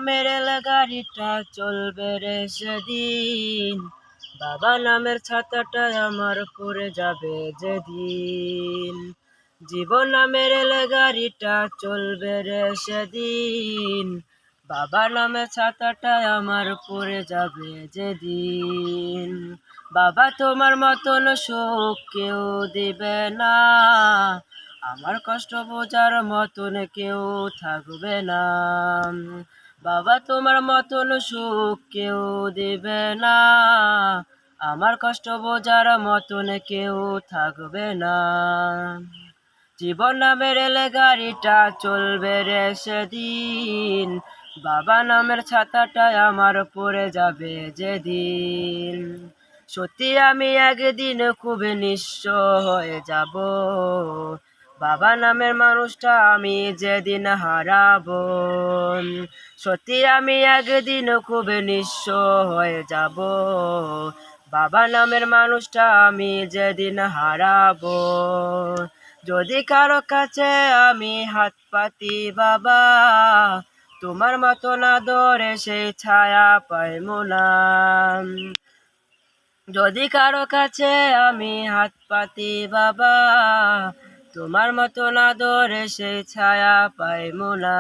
নামের গাড়িটা চলবে রে সেদিন, বাবা নামের ছাতাটা আমার পড়ে যাবে যেদিন। জীবন নামের গাড়িটা চলবে রে সেদিন, বাবা নামের ছাতাটা আমার পড়ে যাবে যেদিন। বাবা তোমার মতন সুখ কেউ দিবে না, আমার কষ্ট বোঝার মতন কেউ থাকবে না। বাবা তোমার মতন সুখ কেউ দিবে না, আমার কষ্ট বোঝার মতন কেউ থাকবে না। জীবন নামের গাড়িটা চলবে রে সেদিন, বাবা নামের ছাতাটা আমার পড়ে যাবে যেদিন। সত্যি আমি একদিন খুব নিঃস্ব হয়ে যাব, বাবা নামের মানুষটা আমি যেদিন হারাবো। সত্যি আমি একদিন খুব নিঃস্ব হয়ে যাব, বাবা নামের মানুষটা আমি যেদিন হারাবো। যদি কারো কাছে আমি হাত পাতি বাবা, তোমার মতন আদরে সেই ছায়া পাইমু না। যদি কারো কাছে আমি হাত পাতি বাবা, তোমার মতন আদরে সেই ছায়া পাইমু না।